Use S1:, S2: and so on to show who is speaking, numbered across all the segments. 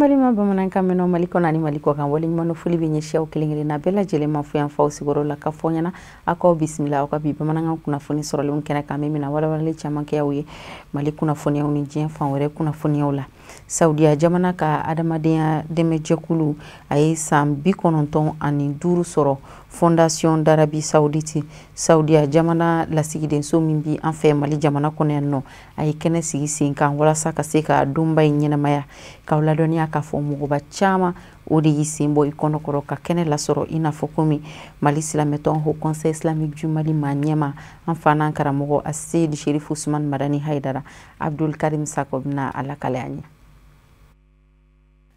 S1: Malima bamanan kameno maliko nani maliko kan wali manu fuli bi nyesha kelingeli na bela jele mafu yan faw sigoro la kafonyana ako bismillah ako bi bamanan kuna funi sorole un kena kamimi na wala wala chama ke yawi maliko na funi uni jien fan wore kuna funi wala Saudia jamana ka adamadenya deme jekulu ay sam bi kononton ani duru soro Fondation d'Arabie Saoudite Saudia jamana la sigiden so mimbi en fait Mali jamana konenno ay kene sigi sin kan wala saka se ka dumba nyina maya ka wala donia ka fo mugo ba chama odi yisimbo ikono koro ka kene la soro ina fokumi Mali silameton ho conseil islamique du Mali manyema enfana karamogo Assid Sherif Ousmane Madani Haidara Abdul Karim Sakobna ala kalani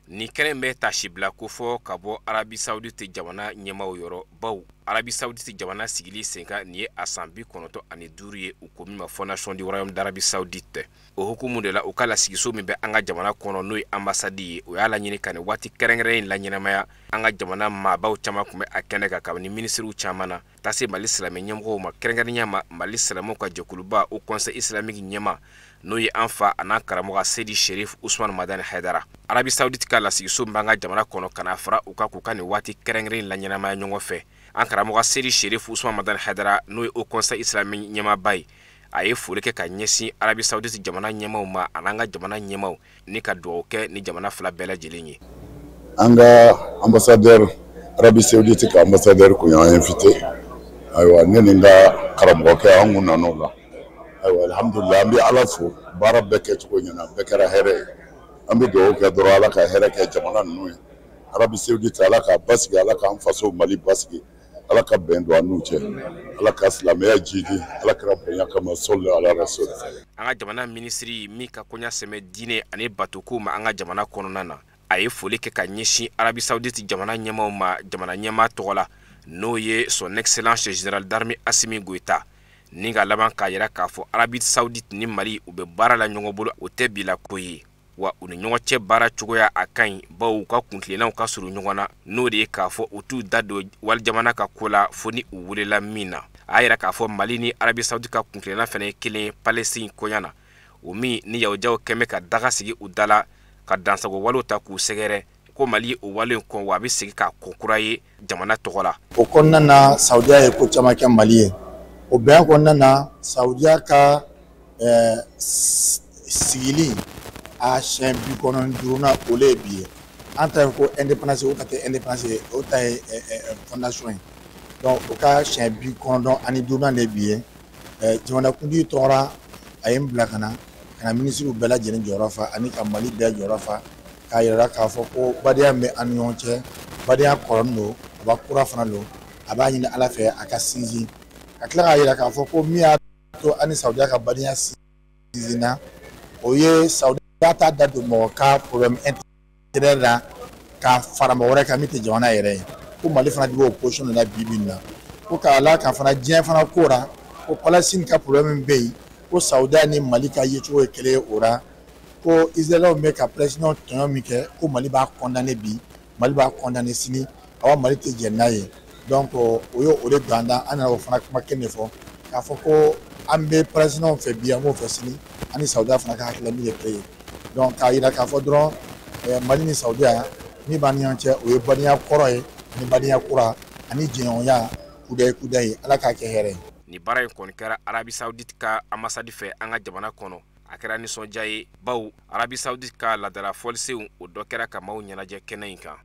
S2: ni kene mbe tashibla ko fo kabo Arabie Saoudite jamana nyemaw yoro baw Arabie Saoudite jamana sigili senka ni asambi konoto ani duriye ukomi ma Fondation du Royaume d'Arabie Saoudite o hukumu de la ukala sigiso mbe anga jamana kono noy ambassadi o yala nyini kane wati kerengre la nyina maya anga jamana ma baw chama kume akene ka kabni ministre chamana tase Mali Islamé nyemgo ma kerengre nyama Mali Islamé ka jokuluba au conseil islamique nyema noy anfa anakaramoga Seydi Sherif Ousmane Madani Haidara Arabie Saoudite kala sigiso mbanga jamana kono kana fara ukakukani wati kerengre la nyina maya nyongo fe ankaramoga Seydi Sherif Ousmane Madani Haidara noy au conseil islamique nyema bay aye fureke ka nyesi Arabie Saoudite jamana nyemaw ma ananga jamana nyemaw ni ka duoke ni jamana fla bela jelinyi
S3: anga ambassadeur Arabie Saoudite ka ambassadeur ko ya invité aywa neninga karamo ke anguna nola aywa alhamdulillah ambi alafu barabeke ko nyana bekara here ambi do ke doro ala ka here ke jamana no Arabie Saoudite ala ka basgi ala ka amfaso Mali basgi ala ka bendo anuche ala ka islamia jidi ala ka bonya kama sallallahu ala rasul
S2: anga jamana ministry mi ka konya seme dine ane batuko ma anga jamana kononana aye foli ke ka nyishi Arabie Saoudite jamana nyema ma jamana nyema togola no ye son excellence général d'armée Assimi Goïta ninga laban ka yira ka fo Arabie Saoudite ni Mali ube bara la nyongo bolo o tebila koyi wa uni nyongo che bara chugoya akan bawu ka kuntlena ka suru nyongona no de ka fo utu dado wal jamana ka kola foni uwulela mina ayira ka fo Mali ni Arabie Saoudite ka kuntlena fene kelen Palestine koyana umi ni yawjaw keme ka daga sigi udala ka dansago walo ta ku segere ko Mali o walo ko wa bi sigi ka kokuraye jamana togola
S4: o konna na Saudia e ko chama ka Mali o be konna na Saudia ka sigili a champi konon duruna ole biye anta ko indépendance o kate indépendance o ta fondation donc o ka champi konon ani duruna ne biye jamana kundi tora ayem blakana kana ministre bela jeni jorafa ani ka Mali be jorafa ka yira ka fo ko badia me anyonche badia korondo ba kura fana lo aba yin ala fe aka sinji akla ka yira ka fo ko mi to ani Saudia ka badia sinzina oye Saudia data dadu mo ka problème intérêt ka farama wora ka miti jamana yere ko Mali fana dibo opposition na bibina ko ka ala ka fana jien fana kora ko Palestine ka problème be ko Saudia ni Mali ka yecho kele ora ko Israël me ka pression ton mi ke ko Mali ba condamner bi Mali ba condamner sini awa Mali te jenaye donc oyo ole danda ana o fana kuma kene fo ka fo ko ambe pression fe bi amo fe sini ani Saudia fana ka hakla mi de donc ayira ka fo dron Mali ni Saudia ni baniyanche o baniya koroye ni baniya kura ani jeyonya kudai ala ka ke here
S2: ni bara en kon kera Arabie Saoudite ka ambassade fe anga jamana kono akera ni sonjaye baw Arabie Saoudite ka la dara folse o dokera ka maw nyanaje kenenka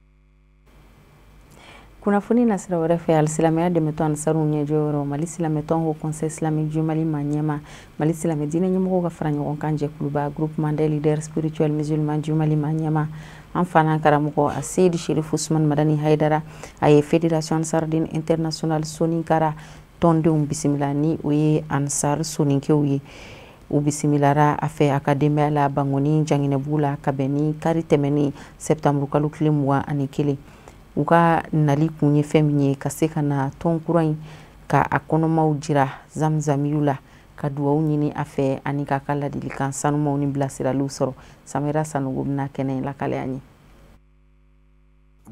S1: kuna funi nasira wore fe al silamia de meto ansaru nyejoro Mali silameton ho conseil islamique du Mali manyema Mali silamé dina nyimo ga franyo on kanje kluba groupement des leaders spirituels musulmans du Mali manyema enfana karamuko Assid Sherif Ousmane Madani Haidara aye fédération sardine internationale soninkara tonde bismillah ni uye ansar soninke uye u bisimilara afe akademia la bangoni jangine bula kabeni kari temeni septembre kalu kilimwa anikele uka nali kunye feminye kaseka na tonkurain ka akonoma ujira zamzamiyula ka duwa unyini afe anika kala dilikan sanu mauni blasira lusoro samira sanu gubna kene la kale anyi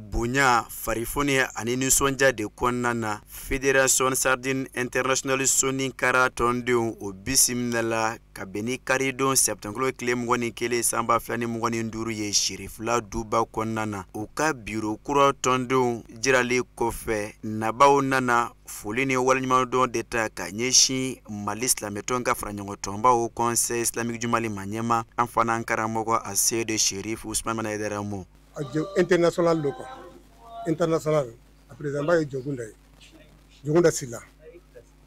S5: bonya farifoni ani nisɔndiya de kɔnɔna na Fédération Sardine International Soni kara tɔndenw o bisimila la ka bɛn ni karidon septembre tile 21 sanba 2025 ye Shirifula duba kɔnɔna na u ka biro kura tɔndenw jirali kɔfɛ nabaw nana foli ni waleɲumandɔn de ta ka ɲɛsin Mali silamɛtɔn ka fara ɲɔgɔn tɔnba au Conseil islamique du Mali ma ɲɛma an fana an karamɔgɔ a Seydi Sherif Ousmane Mana Aidara mo
S6: international lo quoi international a président ba ye Jogunda Sila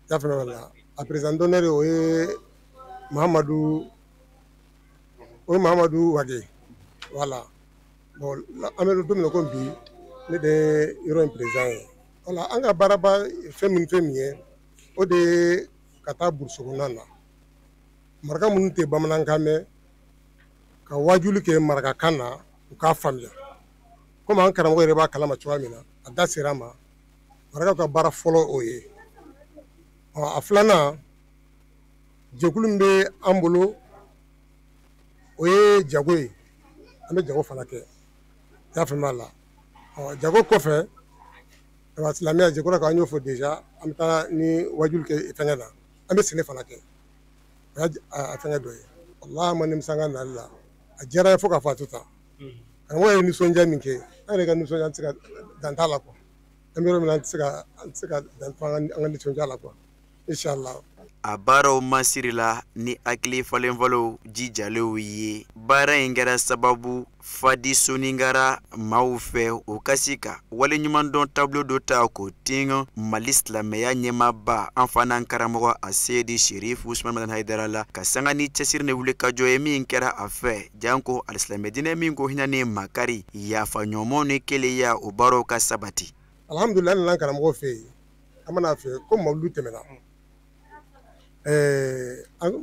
S6: ya fana wala a président d'honneur o ye Mahamadou Wage voilà bon amelo domino ko bi ne de yoro président ye voilà an ka baraba fɛn ye o de ka taa burusukuna na maraka minnu tɛ bamanankan mɛn ka wajuli kɛ marakakan na u k'a faamuya komi an karamɔgɔ yɛrɛ b'a kalama cogoya min na a da sera ma marakaw ka baara fɔlɔ o ye a filanan jɛkulu min bɛ an bolo o ye jago ye an bɛ jago fana kɛ i y'a faamuya la jago kɔfɛ silamɛya jɛkulu kan an y'o fɔ déjà an bɛ taa ni wajuli kɛ fɛngɛ na an bɛ sɛnɛ fana kɛ o y'a fɛngɛ dɔ ye walahi ma nimisa an ka nali la a diyara ye fo k'a fɔ a to tan karamɔgɔ ye nisɔndiya min kɛ an yɛrɛ ka nisɔndiya an tɛ se ka dan t'a la quoi an bɛ yɔrɔ min na an tɛ se ka dan to an ka nisɔndiya la quoi inshallah
S5: a baaraw masiri la ni hakili falenfalow jijalenw ye baara in kɛra sababu fadi soningara maaw fɛ o ka se ka waleɲumandɔn tableau dɔ ta k'o tinga Mali silamɛya ɲɛmaaba an fana an karamɔgɔ a Seydi Sherif Ousmane Mana Aidara la ka sanga ni cɛsiri ni wuli ka jɔ ye min kɛra a fɛ janko alisilamɛ dinɛ min ko hinɛ ni makari yafa ɲɔgɔnmaw ni kelenya o baaraw ka sabati
S6: alhamdulillah an karamɔgɔ fɛ yen an mana fɛ ko mawludu tɛmɛna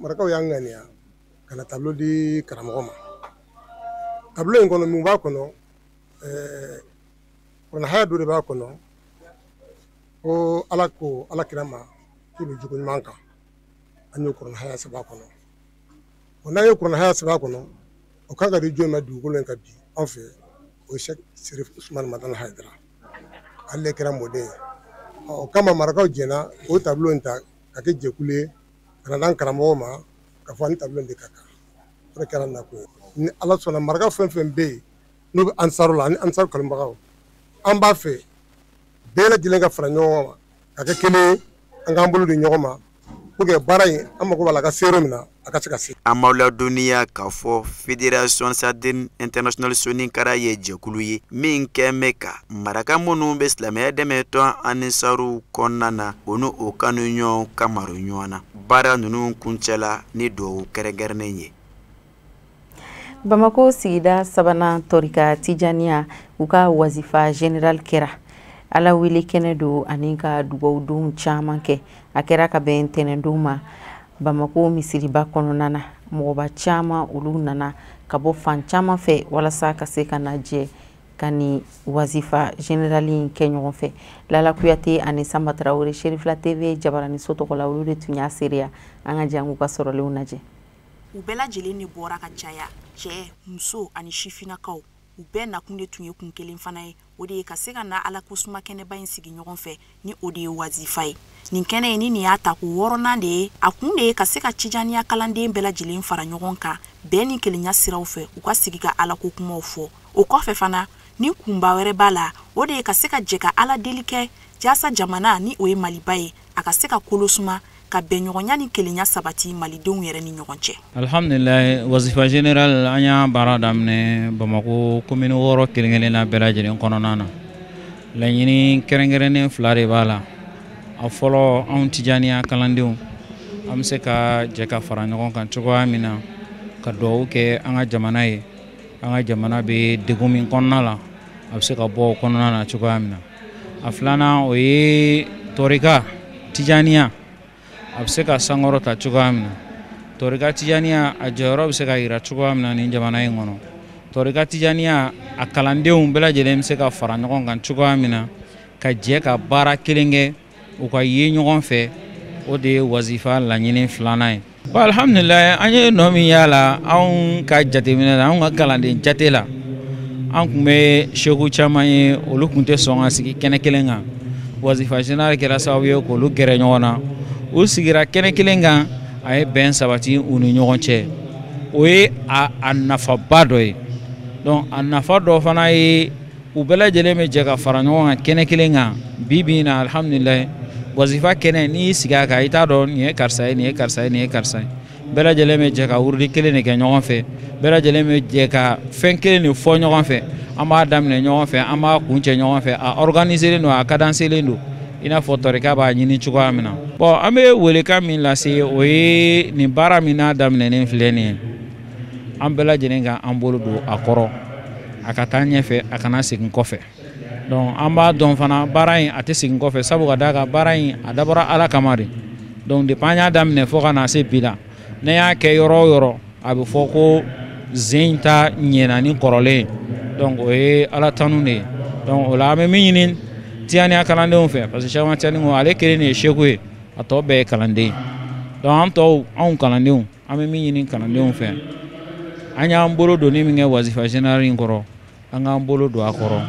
S6: marakaw y'an ŋaniya ka na tableau di karamɔgɔ ma tableau in kɔnɔ mun b'a kɔnɔ kuranahaya dɔ de b'a kɔnɔ ko ala kira ma k'i bɛ jogo ɲuman kan an y'o kuranahaya sɛbɛn a kɔnɔ n'an ye kuranahaya sɛbɛn a kɔnɔ o kan ka di jɔn ma dugukolo in ka bi an fɛ o ye Cheikh Sherif Ousmane Mana Aidara ale kɛra mɔden ye o kama marakaw jɛnna o tableau in ta ka kɛ jɛkulu ye ka na karamɔgɔ ma ka fɔ ani tableau in de ka kan o de kɛra nakun ye ni ala sɔnna maraka fɛn fɛn bɛ yen n'u bɛ ansaru la ani ansaru kalibagaw an b'a fɛ bɛɛ lajɛlen ka fara ɲɔgɔn kan ka kɛ kelen ye an k'an bolo di ɲɔgɔn ma pour que baara in an mago b'a la ka se yɔrɔ min na a ka se ka se.
S5: an m'aw ladɔnniya k'a fɔ Fédération Sardine International Soni kara ye jɛkulu ye min kɛn bɛ ka maraka minnu bɛ silamɛya dɛmɛ tɔn ani saru kɔnɔna na o ni o kanu ɲɔgɔn ka maro ɲɔgɔn na baara ninnu kuncɛla ni dugawu kɛrɛnkɛrɛnnen ye.
S1: Bamako sigida sabanan Torika Tijaniya u ka wazifa general kɛra ala wele kɛnɛ do ani ka dugawudon caman kɛ a kɛra ka bɛn tɛnɛndon ma Bamako misiriba kɔnɔna na mɔgɔba caman olu nana ka bɔ fan caman fɛ walasa ka se ka na jɛ ka ni wazifa generali kɛ ɲɔgɔn fɛ Lala Kuyate ani Samba Traore Sherifla TV Jabarani so tɔgɔla olu de tun y'a seereya an ka jangu ka sɔrɔlenw lajɛ.
S7: U bɛɛ lajɛlen de bɔra ka caya cɛ muso ani sifinakaw u bɛɛ nakun de tun ye kun kelen fana ye o de ye ka se ka na ala kosuma kɛnɛba in sigi ɲɔgɔn fɛ ni o de ye wazifa ye nin kɛnɛ ye ni nin y'a ta ko wɔɔrɔnan de ye a kun de ye ka se ka cijaniya kalanden bɛɛ lajɛlen fara ɲɔgɔn kan bɛɛ ni kelenya siraw fɛ u ka sigi ka ala ko kumaw fɔ o kɔfɛ fana ni kunba wɛrɛ b'a la o de ye ka se ka jɛ ka ala deli kɛ jasa jamana ni o ye Maliba ye a ka se ka kolosuma ka bɛɲɔgɔnya ni kelenya sabati malidenw yɛrɛ ni ɲɔgɔn cɛ.
S8: Alhamdulillah wazifa general an y'a baara daminɛ Bamako commune 6 kelen-kelen na bɛɛ lajɛlen kɔnɔna na laɲini kɛrɛnkɛrɛnnen 2 de b'a la a fɔlɔ anw tijaniya kalandenw an bɛ se ka jɛ ka fara ɲɔgɔn kan cogoya min na ka dugawu kɛ an ka jamana ye an ka jamana bɛ degun min kɔnɔna la a bɛ se ka bɔ o kɔnɔna na cogoya min na a filanan o ye Torika Tijaniya a bɛ se ka sankɔrɔ ta cogoya min na Torika Tijaniya a jɔyɔrɔ bɛ se ka yira cogoya min na ni jamana in kɔnɔ Torika Tijaniya a kalandenw bɛɛ lajɛlen bɛ se ka fara ɲɔgɔn kan cogoya min na ka jɛ ka baara kelen kɛ u ka ye ɲɔgɔn fɛ o de ye wazifa laɲini 2nan ye. Alhamdulillah an ye nɔ min y'a la anw ka jateminɛ la anw ka kalanden jate la an kun bɛ seko caman ye olu kun tɛ sɔn ka sigi kɛnɛ kelen kan wazifa général kɛra sababu ye k'olu gɛrɛ ɲɔgɔn na u sigira kɛnɛ kelen kan a ye bɛn sabati u ni ɲɔgɔn cɛ o ye a nafaba dɔ ye donc a nafa dɔ fana ye u bɛɛ lajɛlen bɛ jɛ ka fara ɲɔgɔn kan kɛnɛ kelen kan bi bi in na alhamdulilayi wazifa kɛnɛ n'i y'i sigi a kan i t'a dɔn nin ye karisa ye nin ye karisa ye nin ye karisa ye bɛɛ lajɛlen bɛ jɛ ka wurudi kelen de kɛ ɲɔgɔn fɛ bɛɛ lajɛlen bɛ jɛ ka fɛn kelen de fɔ ɲɔgɔn fɛ an b'a daminɛ ɲɔgɔn fɛ an b'a kuncɛ ɲɔgɔn fɛ a organiseren don a kadanselen don i n'a fɔ tɔrika b'a ɲini cogoya min na bon an bɛ welekan min lase o ye nin baara min n'a daminɛnen filɛ nin ye an bɛɛ lajɛlen ka an bolo don a kɔrɔ a ka taa ɲɛfɛ a kana segin kɔfɛ donc an b'a dɔn fana baara in a tɛ segin kɔfɛ sabu ka d'a kan baara in a dabɔra Ala kama de donc depuis an y'a daminɛ fo ka na se bi la ne y'a kɛ yɔrɔ o yɔrɔ a bɛ fɔ ko zen ta ɲɛna ni kɔrɔlen donc o ye Ala tanu de ye donc o la an bɛ min ɲini Tijaniya kalandenw fɛ parce que Cheikh Ahmad Tijani ko ale kelen de ye seku ye a tɔ bɛɛ ye kalanden donc an tɔw anw kalandenw an bɛ min ɲini kalandenw fɛ an y'an bolo don ni min kɛ wazifa général in kɔrɔ an k'an bolo don a kɔrɔ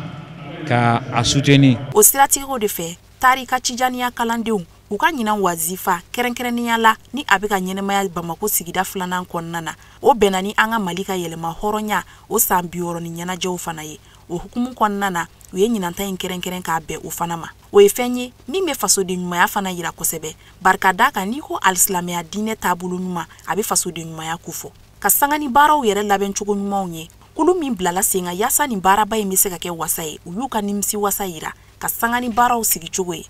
S8: ka a soutenir
S7: o siratigiw de fɛ tarika Tijaniya kalandenw u ka ɲinan wazifa kɛrɛnkɛrɛnnenya la ni a bɛ ka ɲɛnɛmaya Bamako sigida filanan kɔnɔna na o bɛnna ni an ka Mali ka yɛlɛma hɔrɔnya o san 60 ni ɲɛnajɛw fana ye o hukumu kɔnɔna na u ye ɲinanta in kɛrɛnkɛrɛn k'a bɛn o fana ma o ye fɛn ye min bɛ fasoden ɲumanya fana yira kosɛbɛ barika da kan ni ko alisilamɛya diinɛ taabolo ɲuman a bɛ fasoden ɲumanya ko fɔ ka sanga ni baaraw yɛrɛ labɛn cogo ɲumanw ye kulu min bilala sen kan yaasa ni baaraba in bɛ se ka kɛ wasa ye u y'u ka nimisi wasa yira ka sanga ni baaraw sigi cogo ye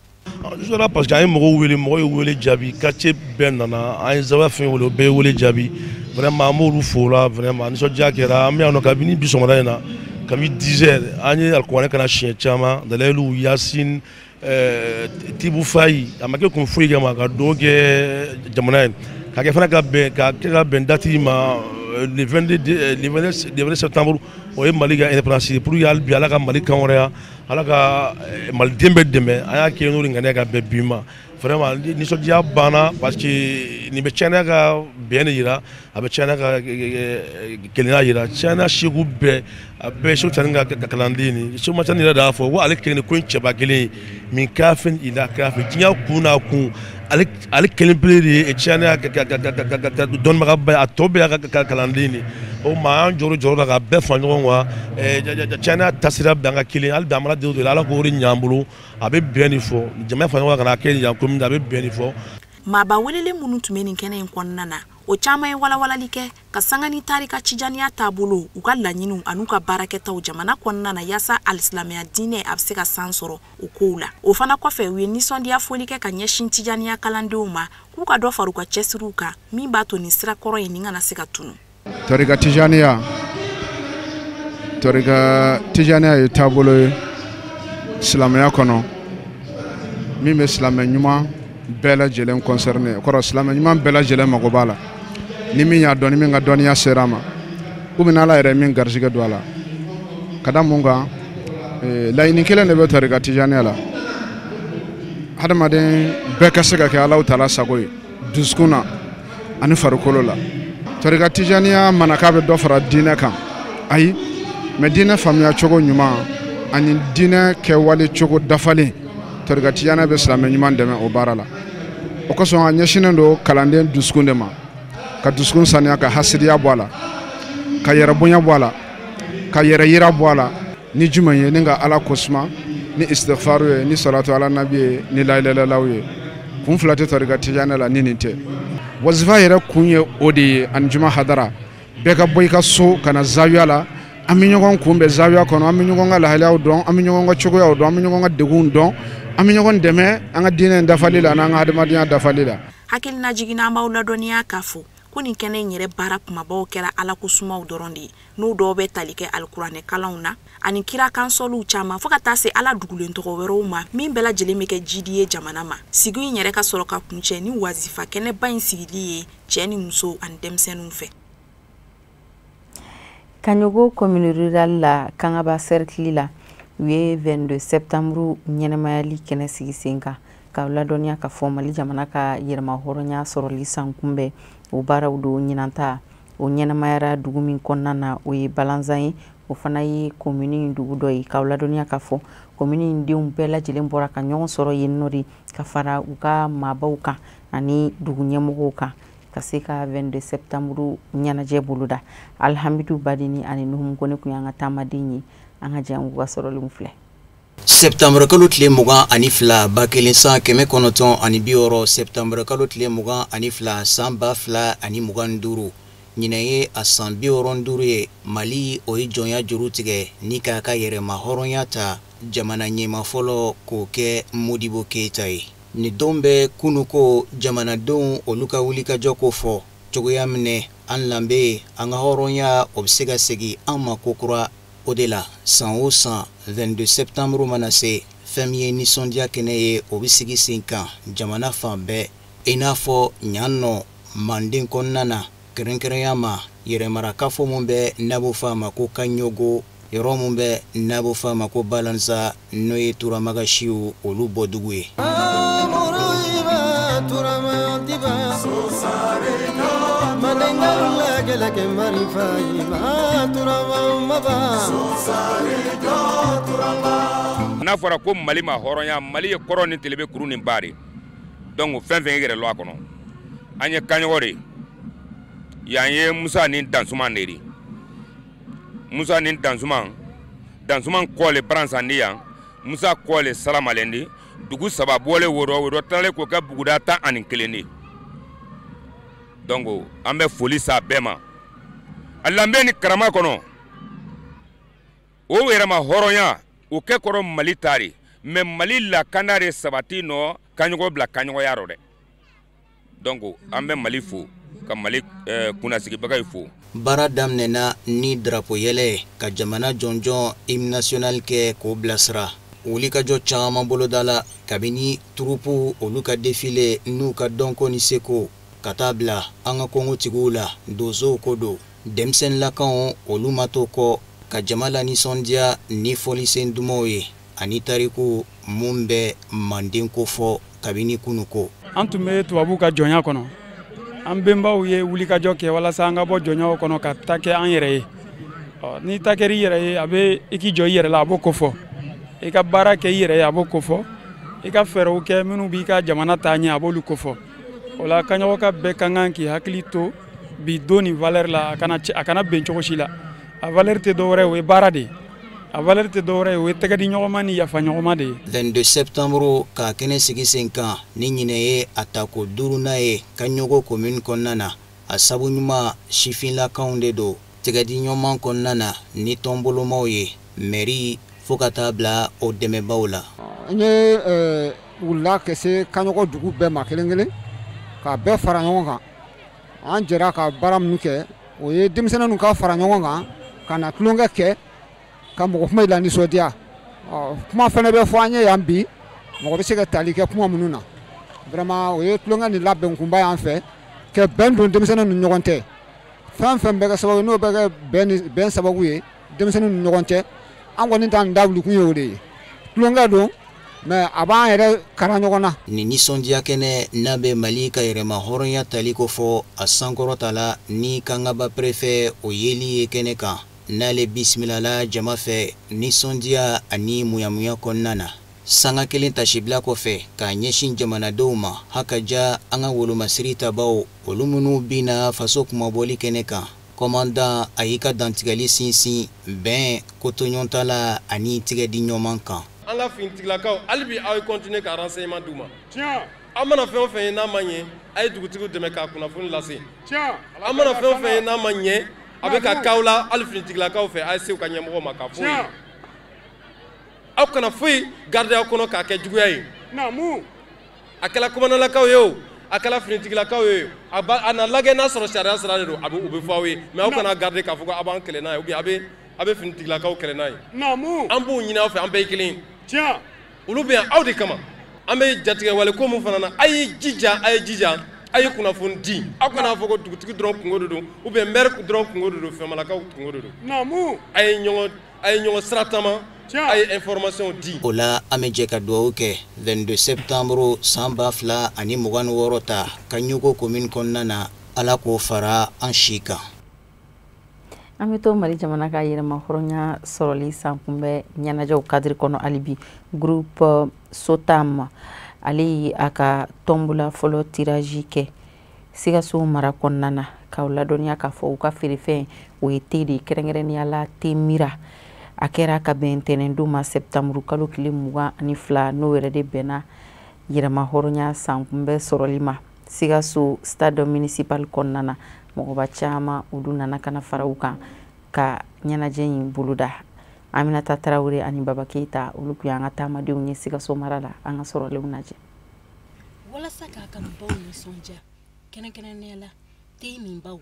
S9: Justement parce que an ye mɔgɔw ye wele jaabi quartier bɛɛ nana an ye zawa fɛn wele o bɛɛ ye wele jaabi vraiment an b'olu fo la vraiment nisɔndiya kɛra an bɛ yan nɔ kabini bi sɔgɔmada in na kabini 10 heures an ye alikuranɛ kana siɲɛ caman dalayilu yasin tibu fayi a ma kɛ kun foyi kɛ ma ka dugawu kɛ jamana ye ka kɛ fana ka bɛn dati ma le 22 septembre o ye Mali ka indépendance pour que hali bi Ala ka Mali kan wɛrɛya Ala ka maliden bɛ dɛmɛ an y'a kɛ n'o de ŋaniya ka bɛn bi ma vraiment nisɔndiya banna parce que nin bɛ Tijaniya ka bɛn de yira a bɛ Tijaniya ka kelenya yira Tijaniya seku bɛɛ a bɛɛ Seku Tijani ka kalanden ni Seku Tijani yɛrɛ de y'a fɔ ko ale kelen de ko in cɛba kelen ye min kafin ila kafin diɲɛ kun n'a kun ale kelen pele de ye Tijaniya ka dɔnnibagaba ye a tɔ bɛɛ y'a ka kalanden de o ma an jɔrɔ la ka bɛɛ fara ɲɔgɔn kan Tijaniya tasira bɛn ka kelen hali bi an mana deli o de la Ala k'o de ɲ'an bolo a bɛ bɛn nin fɔ jama fara ɲɔgɔn kan ka n'a kɛ yan commune a bɛ bɛn nin fɔ
S7: maaba welelen minnu tun bɛ nin kɛnɛ in kɔnɔna na o caman ye walawalali kɛ ka sanga ni tarika Tijaniya taabolo u ka laɲiniw an'u ka baarakɛtaw jamana kɔnɔna na yaasa alisilamɛya diinɛ a bɛ se ka san sɔrɔ o kow la o fana kɔfɛ u ye nisɔndiya foli kɛ ka ɲɛsin Tijaniya kalandenw ma k'u ka dɔ fara u ka cɛsiriw kan min b'a to nin sira kɔrɔ in nin kana se ka tunu
S10: tarika Tijaniya ye taabolo ye silamɛya kɔnɔ min bɛ silamɛ ɲuman bɛɛ lajɛlen concerné kɔrɔ silamɛ ɲuman bɛɛ lajɛlen mago b'a la ni min y'a dɔn ni min ka dɔnniya sera a ma ou bien Ala yɛrɛ min garisɛgɛ don a la ka da mun kan laɲini kelen de bɛ tarika Tijaniya la hadamaden bɛɛ ka se ka kɛ Alahu Taala sago ye dusukun na ani farikolo la tarika Tijaniya mana k'a bɛ dɔ fara diinɛ kan ayi mais diinɛ faamuya cogo ɲuman ani diinɛ kɛwale cogo dafalen tarika Tijaniya bɛ silamɛ ɲuman dɛmɛ o baara la o kosɔn a ɲɛsinnen don kalanden dusukun de ma ka dusukun saniya ka hasidiya bɔ a la ka yɛrɛ bonya bɔ a la ka yɛrɛ yira bɔ a la ni jumɛn ye ni ka Ala kosuma ni istighfaru ye ni salatu ala nabi ye ni la ilaha illallah ye kun fila tɛ tarika Tijaniya la ni nin tɛ wazifa yɛrɛ kun ye o de ye ani juma hadara bɛɛ ka bɔ i ka so ka na zawiya la an bɛ ɲɔgɔn kunbɛn zawiya kɔnɔ an bɛ ɲɔgɔn ka lahalayaw dɔn an bɛ ɲɔgɔn ka cogoyaw dɔn an bɛ ɲɔgɔn ka degunw dɔn an bɛ ɲɔgɔn dɛmɛ an ka diinɛ in dafali la n'an ka adamadenya dafali la
S7: hakilina jiginna an b'aw ladɔnniya k'a fɔ ko nin kɛnɛ in yɛrɛ baara kumabaw kɛra Ala ko sumaw dɔrɔn de ye n'u dɔw bɛ tali kɛ alikuranɛ kalanw na ani kira kansɔliw caman fo ka taa se Ala dugulen tɔgɔ wɛrɛw ma min bɛɛ lajɛlen bɛ kɛ jidi ye jamana ma sigi in yɛrɛ ka sɔrɔ ka kuncɛ ni wazifa kɛnɛba in sigili ye cɛ ni muso ani denmisɛnninw fɛ
S1: Kanyogo commune rurale la Kangaba cercle la u ye 22 septembre ɲɛnɛmayali kɛnɛ sigi sen kan ka ladɔnniya ka fɔ Mali jamana ka yɛrɛma hɔrɔnya sɔrɔli san kunbɛn o baaraw do ɲinanta o ɲɛnɛmayara dugu min kɔnɔna na o ye Balanzan ye o fana ye commune dugu dɔ ye k'aw ladɔnniya k'a fɔ commune denw bɛɛ lajɛlen bɔra ka ɲɔgɔn sɔrɔ yen nɔ de ka fara u ka maabaw kan ani dugu ɲɛmɔgɔw kan ka se ka 22 septembre ɲɛnajɛ boloda alhamidu badini ani nuhum kone kun y'an ka taamaden ye an ka jɛn ka sɔrɔlenw filɛ
S11: septembre kalo tile 22 ba kelen san kɛmɛ kɔnɔntɔn ani bi wɔɔrɔ septembre kalo tile 22 san ba fila ani 25 ɲinɛ ye a san 65 ye Mali o ye jɔnya juru tigɛ ni k'a ka yɛrɛma hɔrɔnya ta jamana ɲɛma fɔlɔ k'o kɛ Modibo Keita ye ni don bɛ kunu ko jamanadenw olu ka wulikajɔ ko fɔ cogoya minɛ an lambe an ka hɔrɔnya o bɛ se ka segin an ma kokura o de la san o san 22 septembre mana se fɛn min ye nisɔndiya kɛnɛ ye o bɛ sigi sen kan jamana fan bɛɛ i n'a fɔ ɲan nɔ Manden kɔnɔna na kɛrɛnkɛrɛnya ma yɛrɛmarakafo mun bɛ n'a b'o fɔ a ma ko Kaɲogo yɔrɔ mun bɛ n'a b'o fɔ a ma ko Balanza n'o ye Turamagasiw olu bɔdugu ye
S2: n'a fɔra ko Mali ma hɔrɔnya Mali ye kɔrɔ ni telebe kuru ni bari donc fɛn fɛn yɛrɛ lɔ a kɔnɔ an ye Kaɲɔgɔ de yan ye Musa ni Dansuman de Musa ni Dansuman kɔle Baransandi yan Musa kɔle Salamalendi dugu saba bɔle woro tale ko ka buguda 11 de donc an bɛ foli sa bɛɛ ma a lambe ni karama kɔnɔ o yɛrɛma hɔrɔnya o kɛ kɔrɔ Mali tari mais Mali la kanare sabati nɔ Kaɲɔgɔ bila Kaɲɔgɔya rɔ dɛ donc an bɛ Mali fo ka Mali kunnasigibaga fo
S11: baara daminɛna ni drapeau yɛlɛ ka jamana jɔnjɔn hymne national kɛ k'o bilasira wulikajɔ caman boloda la kabini turupu olu ka défilé n'u ka dɔnko ni seko ka taa bila an ka kɔngotigiw la dozow ko do denmisɛnnilakanw olu ma to kɔ ka jama la nisɔndiya ni fɔlisen dumanw ye ani tariku mun bɛ Manden ko fɔ kabini kunu ko
S12: an tun bɛ tubabu ka jɔnya kɔnɔ an benbaw ye wulikajɔ kɛ walasa an ka bɔ jɔnyaw kɔnɔ ka ta kɛ an yɛrɛ ye ni ta kɛra i yɛrɛ ye a bɛ i k'i jɔ i yɛrɛ la a b'o ko fɔ i ka baara kɛ i yɛrɛ ye a b'o ko fɔ i ka fɛɛrɛw kɛ minnu b'i ka jamana taa ɲɛ a b'olu ko fɔ o la Kaɲɔgɔ ka bɛɛ ka kan k'i hakili to bi don ni valeur la a kana bɛn cogo si la a valeur tɛ dɔwɛrɛ o ye baara de ye a valeur tɛ dɔwɛrɛ o ye tɛgɛ di ɲɔgɔnma ni yafa ɲɔgɔnma de ye
S11: 22 septembre ka kɛnɛ sigi sen kan ni ɲinɛ ye a tako 5nan ye Kaɲogo commune kɔnɔna na a sabu ɲuman sifinlakaw de don tɛgɛ di ɲɔgɔnma kɔnɔna na ni tɔnbolomaw ye mairie fo ka taa bila o dɛmɛbaw la
S10: n ye wulila ka se Kaɲogo dugu bɛɛ ma kelen kelen ka bɛɛ fara ɲɔgɔn kan an jɛra ka baara minnu kɛ o ye denmisɛnninw ka fara ɲɔgɔn kan ka na tulonkɛ kɛ ka mɔgɔ kuma la nisɔndiya kuma fɛnɛ bɛ fɔ an ye yan bi mɔgɔ bɛ se ka tali kɛ kuma minnu na vraiment o ye tulonkɛ ni labɛn kunba y'an fɛ ka bɛn don denmisɛnninw ni ɲɔgɔn cɛ fɛn fɛn bɛ kɛ sababu n'o bɛ kɛ bɛn sababu ye denmisɛnninw ni ɲɔgɔn cɛ an kɔni t'an da wuli kun ye o de ye tulonkɛ don mais a b'an yɛrɛ kara ɲɔgɔn na
S11: ni nisɔndiya kɛnɛ n'a bɛ Mali ka yɛrɛma hɔrɔnya tali ko fɔ a sankɔrɔta la ni kangaba préfet o yeli ye kɛnɛ kan n'ale bisimilala jama fɛ nisɔndiya ani muyamuya kɔnɔna na sanga kelen tasibila kɔfɛ k'a ɲɛsin jamanadenw ma hakaja an ka wolomasiri tabaw olu minnu bina faso kumabɔli kɛnɛ kan commandant a y'i ka dantigɛli sinsin bɛn kotoɲɔntala ani tigɛ di ɲɔgɔn kan
S13: an ka finitigilakaw hali bi aw ye continuer ka renseignement d'u ma an mana fɛn o fɛn ye n'a ma ɲɛ a ye dugutigiw dɛmɛ ka kunnafoni lase an mana fɛn o fɛn ye n'a ma ɲɛ a bɛ ka k'aw la hali finitigilakaw fɛ a ye se u ka ɲɛmɔgɔ ma ka fɔ ye aw kana foyi garder aw kɔnɔ k'a kɛ juguya ye a kɛla komandanlakaw ye o a kɛla finitigilakaw ye a na lajɛ n'a sɔrɔ sariya sira de don u bɛ fɔ aw ye mais aw kana garder k'a fɔ ko aw b'an kɛlɛ n'a ye ou bien a bɛ finitigilakaw kɛlɛ n'a ye an b'u ɲini aw fɛ an bɛɛ ye kelen olu bɛ yan aw de kama an bɛ jatigɛ wale ko min fana na a ye jija a ye kunnafoni di aw kana fɔ ko dugutigi dɔrɔn kungo de don ou bien maire dɔrɔn kungo de don fɛnmalakaw kungo de don a ye ɲɔgɔn sira taama a ye information di
S11: o la an bɛ jɛ ka dugawu kɛ 22 septembre san 2026 ta Kaɲogo commune kɔnɔna na ala k'o fara an si kan
S1: An bɛ to Mali jamana ka yɛrɛma hɔrɔnya sɔrɔli sankunbɛ ɲɛnajɛw kadiri kɔnɔ alibi groupe Sotam ale ye a ka tombola fɔlɔ tirage kɛ Sikaso mara kɔnɔna na k'aw ladɔnniya k'a fɔ u ka feerefɛn o ye te de kɛrɛnkɛrɛnnenya la te mira a kɛra ka bɛn ntɛnɛndon ma septembre kalo tile 22 n'o yɛrɛ de bɛnna yɛrɛma hɔrɔnya sankunbɛ sɔrɔli ma Sikaso stade municipal kɔnɔna na mɔgɔba caman olu nana kana fara u kan ka ɲɛnajɛ in boloda Aminata Tarawele ani Baba Keita olu kun y'an ka taamadenw ye Sikaso mara la an ka sɔrɔlenw lajɛ
S14: walasa k'a kanubaw nisɔndiya kɛrɛnkɛrɛnnenya la te min baw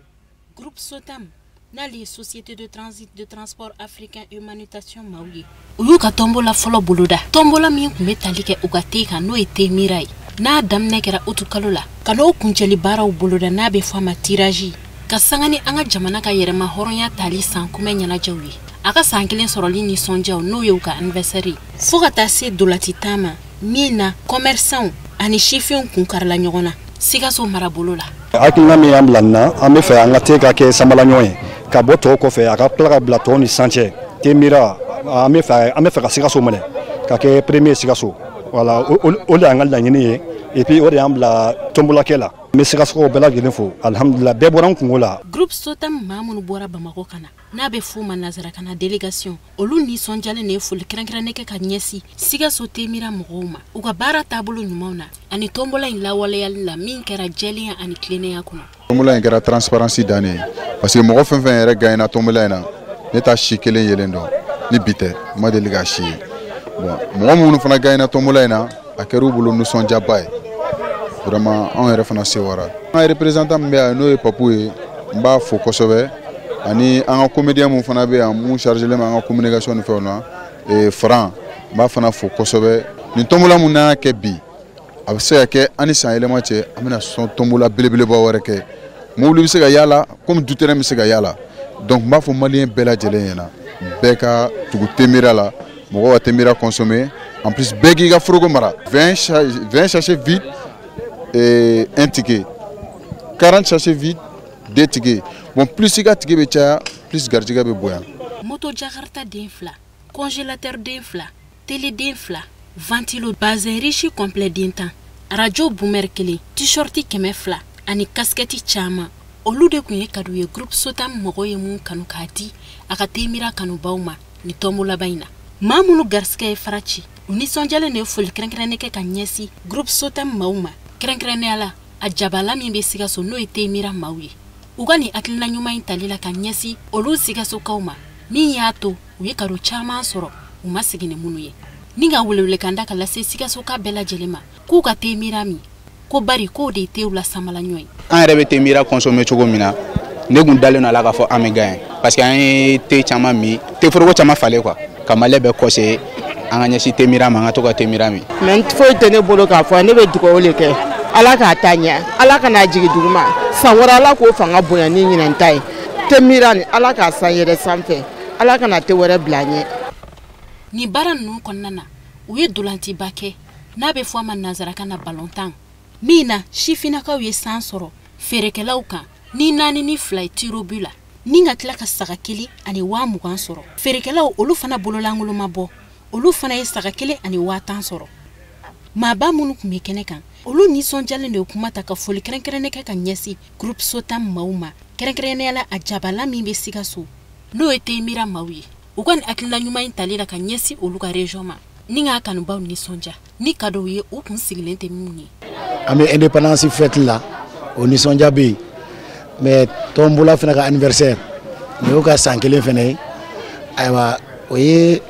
S14: groupe Sotam n'ale ye société de transit de transport africain et manutention maaw ye u y'u ka tombola fɔlɔ boloda tombola min kun bɛ tali kɛ u ka te kan n'o ye te mira ye n'a daminɛ kɛra utu kalo la ka n'o kuncɛli baaraw boloda n'a bɛ fɔ a ma tirage ka sanga ni an ka jamana ka yɛrɛma hɔrɔnya tali sankunbɛ ɲɛnajɛw ye a ka san kelen sɔrɔli nisɔndiyaw n'o ye u ka anniversaire fo ka taa se dolati taama min na commerçant ani sifinw kun karila ɲɔgɔn na Sikaso marabolo la
S15: hakilina min y'an bila nin na an bɛ fɛ an ka te ka kɛ samalaɲɔgɔn ye ka bɔ tɔw kɔfɛ a ka tila ka bila tɔw ni sancɛ te mira an bɛ fɛ ka Sikaso minɛ ka kɛ premier Sikaso voilà o de y'an ka laɲini ye et puis o de y'an bila tombolakɛ la n bɛ Sikasokaw bɛɛ lajɛlen fo alhamdulillah bɛɛ bɔra n kungo la
S14: groupe Sotam maa minnu bɔra Bamako ka na n'a bɛ f'o ma nansarakan na délégation olu nisɔndiyalen de ye foli kɛrɛnkɛrɛnnen kɛ ka ɲɛsin Sikaso te mira mɔgɔw ma u ka baara taabolo ɲumanw na ani tombola in lawaleyali la min kɛra jɛlenya ani tilennenya kɔnɔ
S16: tombola in kɛra transparency dannen ye parce que mɔgɔ fɛn fɛn yɛrɛ gagnera tombola in na ne ta si kelen yelen dɔn ni bi tɛ n ma deli ka si ye bon mɔgɔ minnu fana gagnera tombola in na a kɛra u bolo nisɔndiyaba ye vraiment anw yɛrɛ fana sewara an représentant min bɛ yan n'o ye Papu ye n b'a fo kosɛbɛ ani an ka comédien mun fana bɛ yan mun chargelen bɛ an ka communication ni fɛnw na Fran n b'a fana fo kosɛbɛ nin tombola mun n'an y'a kɛ bi a bɛ se ka kɛ ani san yɛlɛma cɛ an bɛna sɔn tombola belebeleba wɛrɛ kɛ mobili bɛ se ka yaala comme du terrain bɛ se ka yaala donc n b'a fɔ maliyɛn bɛɛ lajɛlen ɲɛna bɛɛ ka tugu te mira la mɔgɔw ka te mira consommer en plus bɛɛ k'i ka foroko mara 20 sachets vides et un ticket 40 sachets vides 2 tickets bon plus i ka ticket bɛ caya plus garijɛgɛ bɛ bonya
S14: moto jakarta den fila congélateur den fila télé den fila ventilo bazin riche complet den tan radio boomer kelen t-shirti 200 ani casquette caman olu de kun ye kadu ye groupe Sotam mɔgɔ ye mun kanu k'a di a ka te mira kanubaw ma ni tombola ba in na maa minnu garisɛgɛ ye fara ci u nisɔndiyalen de ye foli kɛrɛnkɛrɛnnen kɛ ka ɲɛsin groupe Sotam maaw ma kɛrɛnkɛrɛnnenya la a jabala min bɛ Sikaso n'o ye te mira maaw ye u ka nin hakilina ɲuman in tali la ka ɲɛsin olu Sikasokaw ma min y'a to u ye kado caman sɔrɔ u ma sigi ni minnu ye ni ka welewelekan da ka lase Sikasoka bɛɛ lajɛlen ma k'u ka te mira min ko bari k'o de ye tew la samalaɲɔ ye
S17: an yɛrɛ bɛ te mira consommer cogo min na ne kun dalen a la k'a fɔ an bɛ gagner parce que an ye te caman min te foroko caman falen quoi ka maliyɛn bɛɛ kɔse an ka ɲɛsin te mira ma an ka to ka te mira min
S18: mais foyi tɛ ne bolo k'a fɔ ne bɛ dugawu de kɛ ala k'a ta ɲɛ ala kana jigi duguma san wɛrɛ ala k'o fanga bonya ni ɲinɛn ta ye te mira ni ala k'a san yɛrɛ sanfɛ ala kana te wɛrɛ bila ɲɛ
S14: ni baara ninnu kɔnɔna na u ye dolantiba kɛ n'a bɛ fɔ a ma nansarakan na balontan min na sifinnakaw ye san sɔrɔ feerekɛlaw kan ni 4 ni 2 ye tirobu la ni ka tila ka saga 1 ani 20,000 sɔrɔ feerekɛlaw olu fana bololankolon ma bɔ olu fana ye saga 1 ani 10,000 sɔrɔ maaba minnu kun bɛ kɛnɛ kan olu nisɔndiyalen de ye kuma ta ka foli kɛrɛnkɛrɛnnen kɛ ka ɲɛsin groupe Sotam maaw ma kɛrɛnkɛrɛnnenya la a jabala min bɛ Sikaso n'o ye te mira maaw ye u ka nin hakilina ɲuman in tali la ka ɲɛsin olu ka région ma ni k'a kanubaw nisɔndiya ni cadeau ye u kun sigilen tɛ minnu ye
S19: an bɛ indépendance fête la o nisɔndiya bɛ yen mais tombola fana ka anniversaire nin y'o ka san kelen fana ye ayiwa o ye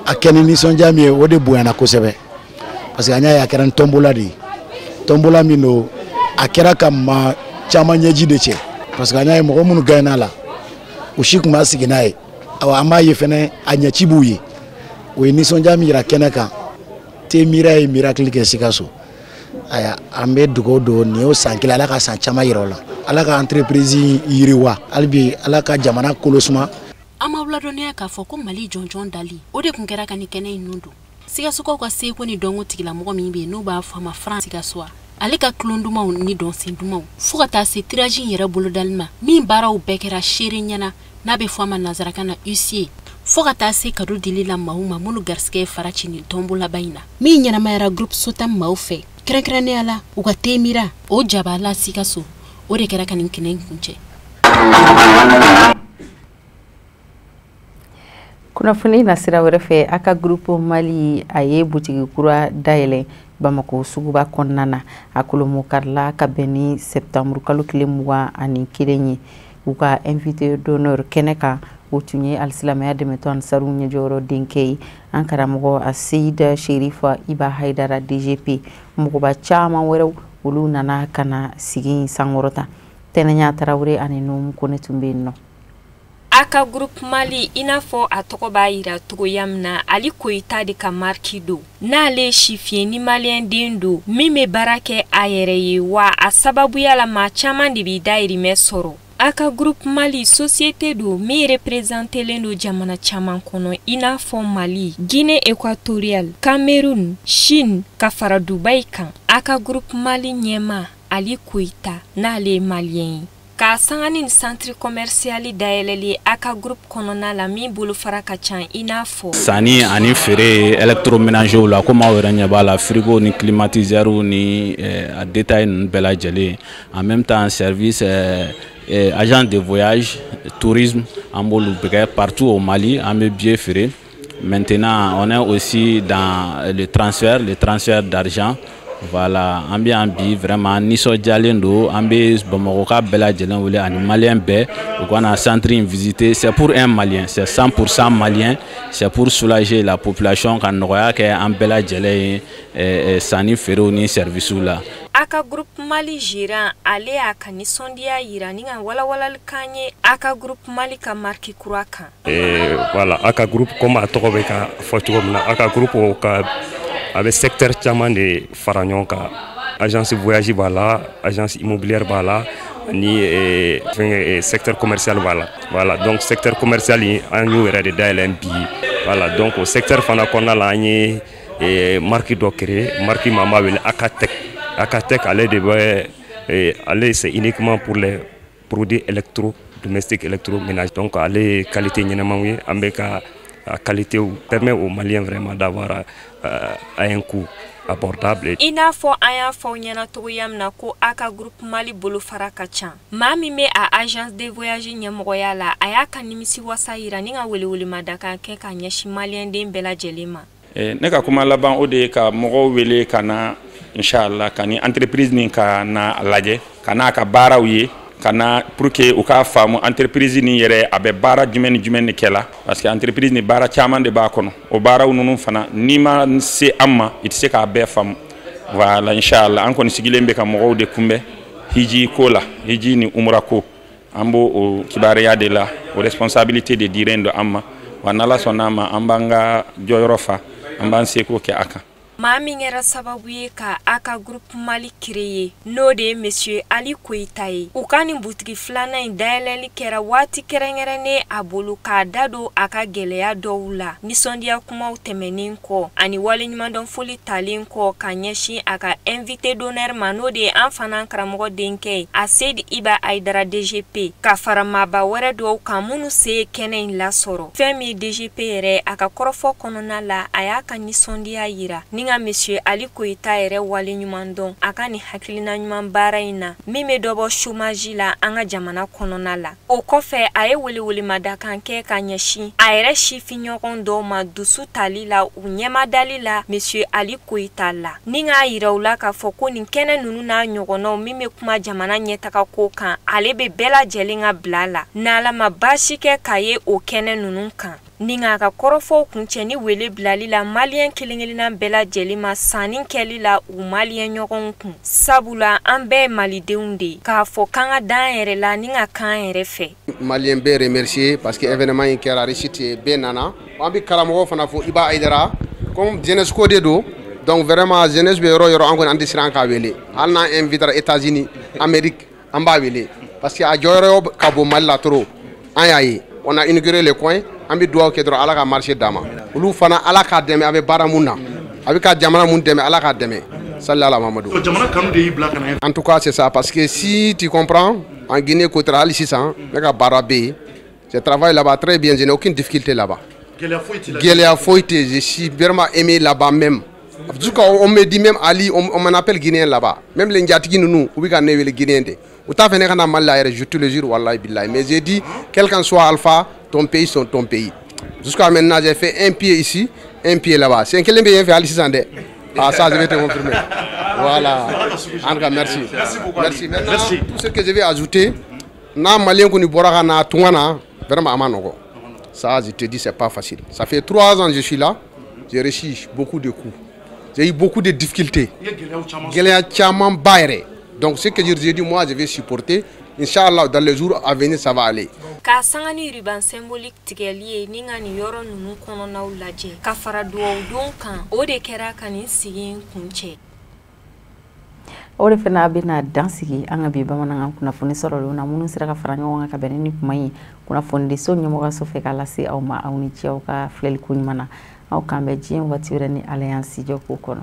S19: a kɛ ni nisɔndiya min ye o de bonyana kosɛbɛ parce que an y'a ye a kɛra ni tombola de ye tombola min don a kɛra ka maa caman ɲɛji de cɛ parce que an y'a ye mɔgɔ minnu gagnera la u si tun b'a sigi n'a ye awa an b'a ye fana a ɲɛci b'u ye o ye nisɔndiya min yira kɛnɛ kan te mira ye miracle kɛ Sikaso aya an bɛ dugawu don nin y'o san kelen ala ka san caman yira o la ala ka entreprise yiriwa hali bi ala ka jamana kolo suma
S14: an m'aw ladɔnniya k'a fɔ ko Mali jɔnjɔn dali o de kun kɛra ka nin kɛnɛ in nun don Sikasokaw ka seko ni dɔnko tigilamɔgɔ min bɛ yen n'o b'a fɔ a ma Fran Sikaso ale ka kulon dumanw ni dɔnsen dumanw fo ka taa se tirage in yɛrɛ bolodali ma min baaraw bɛɛ kɛra seere ɲɛna n'a bɛ fɔ a ma nanzarakan na huissier fo ka taa se kado dili la maaw ma minnu garisɛgɛ fara ci nin tɔnbo laban in na min ɲɛnamayara groupe sotam maaw fɛ kɛrɛnkɛrɛnnenya la u ka temira o jabala Sikaso o de kɛra ka nin kɛnɛ kuncɛ.
S1: Kunnafoni na sira wɛrɛ fɛ a ka groupe Mali a ye butigi kura dayɛlɛ Bamako suguba kɔnɔna na a kolomo karila ka bɛn ni septembre kalo tile 21 ye u ka invité d'honneur kɛnɛ kan o tun ye alisilamɛya dɛmɛtɔ Ansaru ɲɛjɔyɔrɔ denkɛ ye an karamɔgɔ Aseyida Sherifa Iba Haidara DGP mɔgɔba caman wɛrɛw olu nana kana sigi sankɔrɔta Tɛnɛnya Tarawele ani Numu Kone tun bɛ yen nɔ.
S20: Aka groupe Mali inafo atokoba ira togoyamna Ali Koita de ka marki do n'ale chifie ni malien dendo mime barake ayere wa a sababu yala ma caman de bi dairime soro Aka groupe Mali société do mi représenter lendo jamana caman kono inafo Mali Guinée équatoriale Cameroun Chine ka fara Dubai kan Aka groupe Mali nyema Ali Koita n'ale malien ka sangani centre commercial dayeleli aka groupe konona la mi bulu faraka chan inafo
S8: sani ani fere électroménager la comme awranya bala frigo ni climatiseur ni a détail bela jeli en même temps service agent de voyage tourisme en bolu partout au Mali en bien ferré. Maintenant on est aussi dans le transfert d'argent. Voilà, ambiance vraiment niso jalendo ambiance Bamako bela jelen wole ani malien be on a centre visité c'est pour un malien c'est 100% malien c'est pour soulager la population kan noya ke en bela jelen sani fero ni service là
S20: aka groupe Mali Giran ale aka ni sondia irani nga wala kanye aka groupe Mali ka marki kuraka
S21: voilà aka groupe comme atokobe ka fotokom na aka groupe ka avec secteur caman de Faranyoka, agence voyage bala, agence immobilière bala, ni secteur commercial bala. Voilà, donc secteur commercial en nous est de DLMP. Voilà, donc au secteur fana kona la ni marque d'ocre, marque mama wele Akatek. Akatek allez c'est uniquement pour les produits électrodomestiques électroménager. Donc allez qualité nyanamangi ambeka qualité permet aux Maliens vraiment d'avoir un coût abordable.
S20: Inafo aya fo nyana toyam na ko aka groupe Mali bolo faraka chan mami me a agence de voyage nyamoya la aya kanimisi wasaira ninga wele madaka ke ka nyashi Malien de bela jelema
S22: ne ka kuma laban o de ka mogo wele kana inshallah kani entreprise ni ka na laje kana ka baraw ye kana pour que u ka famu entreprise ni yere abe bara jumeni ni kela parce que entreprise ni bara chaman de ba kono o bara ununu fana ni ma se amma it se ka be fam voilà inshallah an kon sigilembe ka mo de kumbe hiji kola hiji ni umra ko ambo o kibare ya de la o responsabilité de direndo amma wanala sonama ambanga joyrofa amban seko ke aka
S20: Mami ngera sababu ye ka aka groupe Mali créé no de monsieur Ali Koita ye ukani butigi flana indayeleli kera wati kerengerene abulu ka dado aka geleya dowla nisondia kuma utemenin ko ani wale nyumandon foli talin ko kanyeshi aka invité d'honneur mano de enfana karamogo denke Aseyida Iba Haidara DGP ka farama ba were do kamunu se kenen la soro femi DGP re aka korofo konona la ayaka nisondia yira ninga monsieur Ali Koita ere wale nyumandon aka ni hakilina nyuman bara ina mime dobo chômage la anga jamana konona la o kofe aye wele madaka nke kanyeshi aere shifi nyogon do ma dusu talila u nyema dalila monsieur Ali Koita la ninga iraula ka foko ni kene nunu na nyogono mime kuma jamana nyetaka kokan alebe bela jelinga blala nala mabashike kaye o kene nunu kan ninga ka korofo kuncheni wele blali la Malien kilingelina bela jelima sanin kelila u Malien nyogon kun sabula ambe malideunde ka fo kanga daere la ninga kan refe
S23: Malien be remercier parce que événement in kera réussite benana ambi kalamo fana fo Iba Haidara comme jeunesse code do donc vraiment jeunesse be yoro angon andi siran ka wele halna inviter États-Unis Amérique amba wele parce que a joro ka bo Mali la trop ayayi on a inauguré le coin ambi doa ke dro ala ka marché dama ulu fana ala ka deme abe baramuna abi ka jamana mun deme ala ka deme sallallahu alaihi wasallam jamana kanu de ibla kana en tout cas c'est ça parce que si tu comprends en Guinée équatoriale 600 le ka barabe Je travaille là-bas très bien, je n'ai aucune difficulté là-bas. Guéléa Foïté, je suis vraiment aimé là-bas même. On me dit même Ali, on m'en appelle Guinéen là-bas. Même les Ndiatigi nous, ou les Guinéens. Je te le jure, Wallahi Billahi. Mais j'ai dit, quel qu'en soit Alpha, ton pays sont ton pays. Jusqu'à maintenant, j'ai fait un pied ici, un pied là-bas. C'est un quel bien fait Ali Sandé. Ah, ça, je vais te confirmer. Voilà. En tout cas, merci. Merci. Maintenant, tout ce que je vais ajouter, na malien ko ni boraka na tungana vraiment amanogo. Ça, je te dis, c'est pas facile. Ça fait 3 ans que je suis là. J'ai reçu beaucoup de coups. J'ai eu beaucoup de difficultés. Donc, ce que j'ai dit, moi, je vais supporter. Inch'Allah, dans les jours à venir, ça va aller.
S20: Ka sangani ruban symbolique tigeliye ningani yoro nunu kono na ulaje ka fara duwa donkan o de kera kani sigin kunche
S1: o de fana bena dansigi anga bi bamananga kuna foni soro na munu sira ka fara ɲɔgɔn ka bɛn ni kuma ye kuna foni de so ɲɛmɔgɔ so fɛ ka lase aw ma aw ni cɛw ka filɛli ko ɲuman na aw kan bɛ diɲɛ waati wɛrɛ ni alliance jɔ ko kɔnɔ